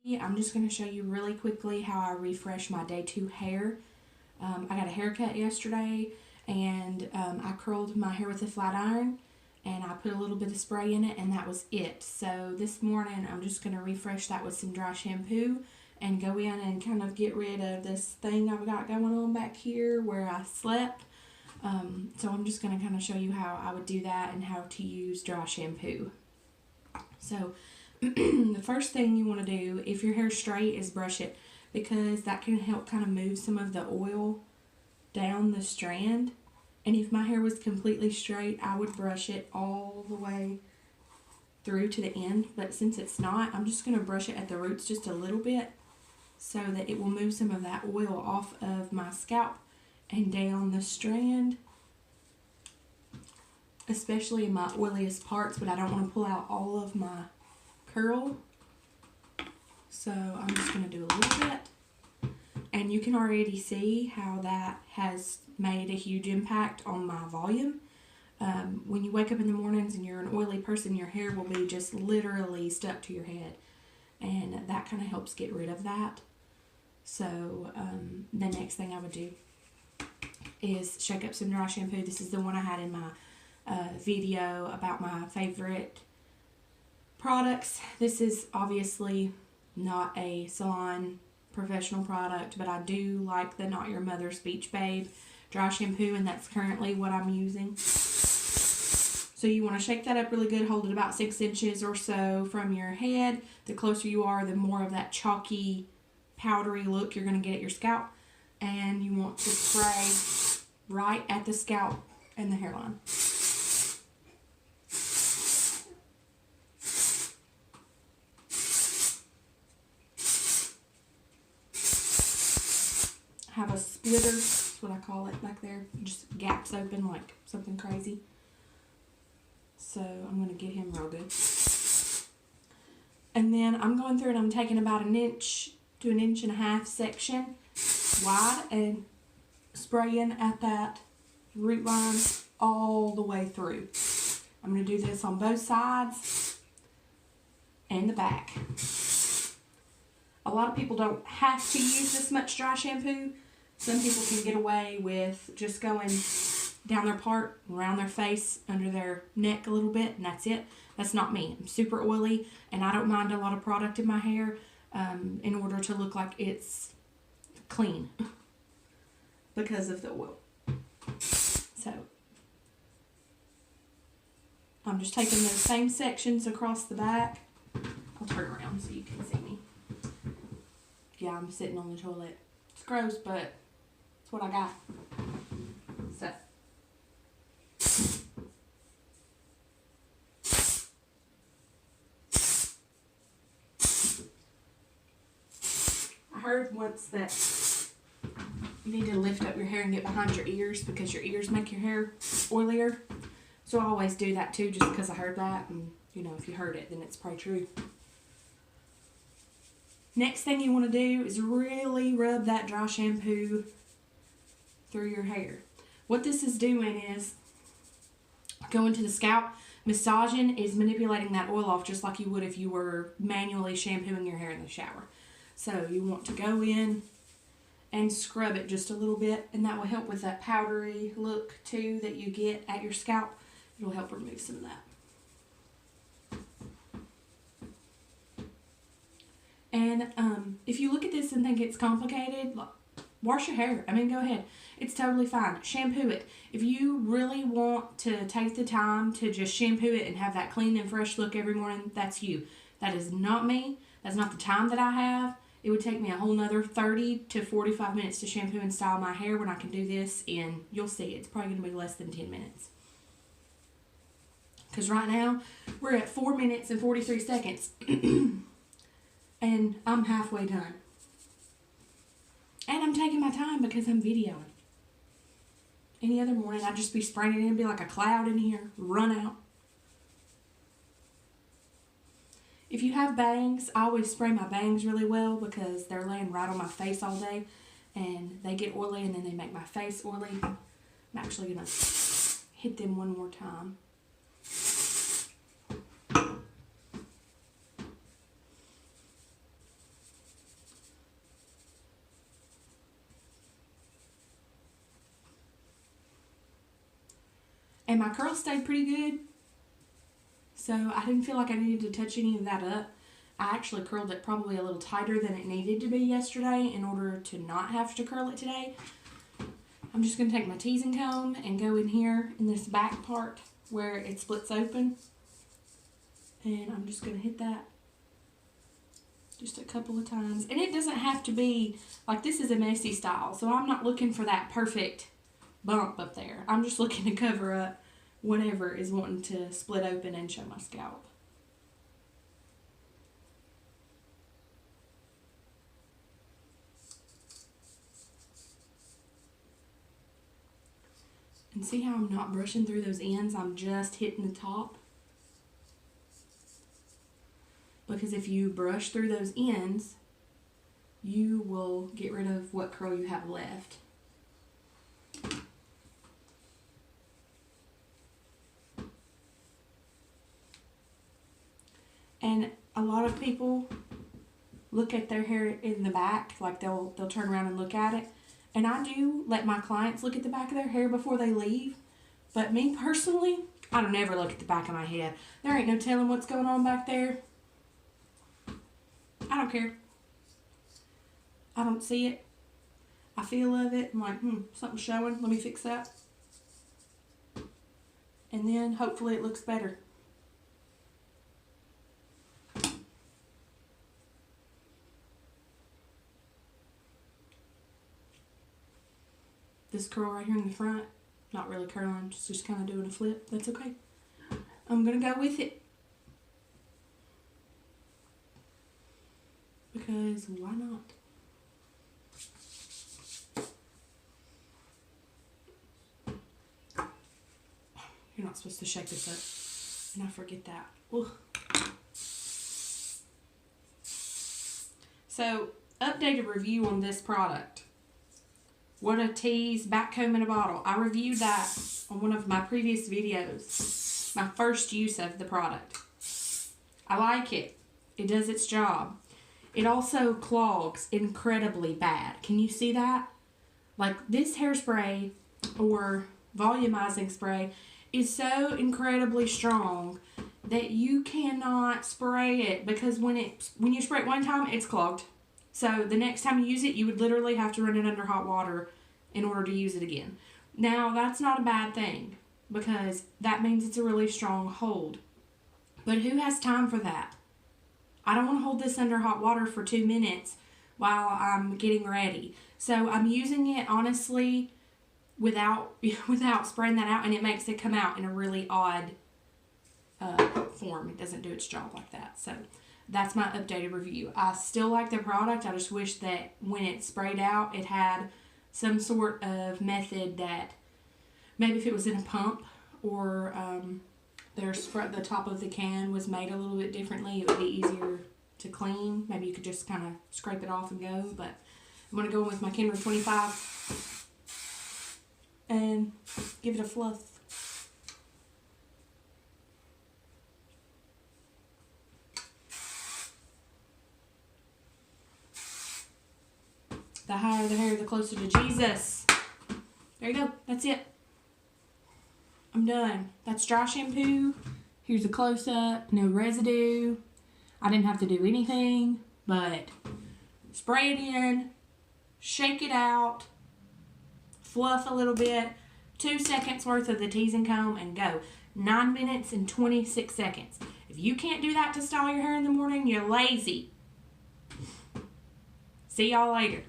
I'm just going to show you really quickly how I refresh my day 2 hair. I got a haircut yesterday, and I curled my hair with a flat iron, and I put a little bit of spray in it, and that was it. So this morning I'm just going to refresh that with some dry shampoo and go in and kind of get rid of this thing I've got going on back here where I slept. So I'm just going to kind of show you how I would do that and how to use dry shampoo. So the first thing you want to do, if your hair's straight, is brush it, because that can help kind of move some of the oil down the strand. And if my hair was completely straight, I would brush it all the way through to the end. But since it's not, I'm just going to brush it at the roots just a little bit so that it will move some of that oil off of my scalp and down the strand, especially in my oiliest parts, but I don't want to pull out all of my curl. So I'm just going to do a little bit. And you can already see how that has made a huge impact on my volume. When you wake up in the mornings and you're an oily person, your hair will be just literally stuck to your head. And that kind of helps get rid of that. So the next thing I would do is shake up some dry shampoo. This is the one I had in my video about my favorite products. This is obviously not a salon professional product, but I do like the Not Your Mother's Beach Babe dry shampoo, and that's currently what I'm using. So you want to shake that up really good, hold it about 6 inches or so from your head. The closer you are, the more of that chalky, powdery look you're going to get at your scalp. And you want to spray right at the scalp and the hairline. Have a splitter, that's what I call it back there. Just gaps open like something crazy. So I'm going to get him real good. And then I'm going through and I'm taking about 1 inch to 1.5 inch section wide and spraying at that root line all the way through. I'm going to do this on both sides and the back. A lot of people don't have to use this much dry shampoo. Some people can get away with just going down their part, around their face, under their neck a little bit, and that's it. That's not me. I'm super oily, and I don't mind a lot of product in my hair in order to look like it's clean because of the oil. So I'm just taking those same sections across the back. I'll turn around so you can see me. Yeah, I'm sitting on the toilet. It's gross, but it's what I got. So I heard once that you need to lift up your hair and get behind your ears because your ears make your hair oilier. So I always do that too, just because I heard that, and you know, if you heard it, then it's probably true. Next thing you want to do is really rub that dry shampoo through your hair. What this is doing is going to the scalp. Massaging is manipulating that oil off just like you would if you were manually shampooing your hair in the shower. So you want to go in and scrub it just a little bit, and that will help with that powdery look too that you get at your scalp. It'll help remove some of that. And if you look at this and think it's complicated, wash your hair. I mean, go ahead. It's totally fine. Shampoo it. If you really want to take the time to just shampoo it and have that clean and fresh look every morning, that's you. That is not me. That's not the time that I have. It would take me a whole nother 30 to 45 minutes to shampoo and style my hair when I can do this in, you'll see, it's probably going to be less than 10 minutes. Because right now, we're at 4 minutes and 43 seconds. And I'm halfway done. And I'm taking my time because I'm videoing. Any other morning, I'd just be spraying it in, be like a cloud in here, run out. If you have bangs, I always spray my bangs really well because they're laying right on my face all day. And they get oily and then they make my face oily. I'm actually going to hit them one more time. And my curls stayed pretty good. So I didn't feel like I needed to touch any of that up. I actually curled it probably a little tighter than it needed to be yesterday in order to not have to curl it today. I'm just going to take my teasing comb and go in here in this back part where it splits open. And I'm just going to hit that just a couple of times. And it doesn't have to be, like, this is a messy style, so I'm not looking for that perfect bump up there. I'm just looking to cover up whatever is wanting to split open and show my scalp. And see how I'm not brushing through those ends? I'm just hitting the top. Because if you brush through those ends, you will get rid of what curl you have left. And a lot of people look at their hair in the back, like they'll turn around and look at it. And I do let my clients look at the back of their hair before they leave. But me personally, I don't ever look at the back of my head. There ain't no telling what's going on back there. I don't care. I don't see it. I feel of it. I'm like, something's showing. Let me fix that. And then hopefully it looks better. This curl right here in the front, not really curling, just kind of doing a flip. That's okay. I'm going to go with it. Because why not? You're not supposed to shake this up. And I forget that. Ugh. So, updated review on this product. What a tease, back comb in a bottle. I reviewed that on one of my previous videos. My first use of the product. I like it. It does its job. It also clogs incredibly bad. Can you see that? Like, this hairspray or volumizing spray is so incredibly strong that you cannot spray it, because when you spray it one time, it's clogged. So the next time you use it, you would literally have to run it under hot water in order to use it again. Now, that's not a bad thing, because that means it's a really strong hold. But who has time for that? I don't want to hold this under hot water for 2 minutes while I'm getting ready. So I'm using it, honestly, without spraying that out, and it makes it come out in a really odd form. It doesn't do its job like that. So that's my updated review. I still like the product. I just wish that when it's sprayed out, it had some sort of method that, maybe if it was in a pump, or the top of the can was made a little bit differently, it would be easier to clean. Maybe you could just kind of scrape it off and go. But I'm going to go in with my Kenra 25 and give it a fluff. The higher the hair, the closer to Jesus. There you go. That's it. I'm done. That's dry shampoo. Here's a close-up. No residue. I didn't have to do anything but spray it in, shake it out, fluff a little bit, 2 seconds worth of the teasing comb, and go. 9 minutes and 26 seconds. If you can't do that to style your hair in the morning, you're lazy. See y'all later.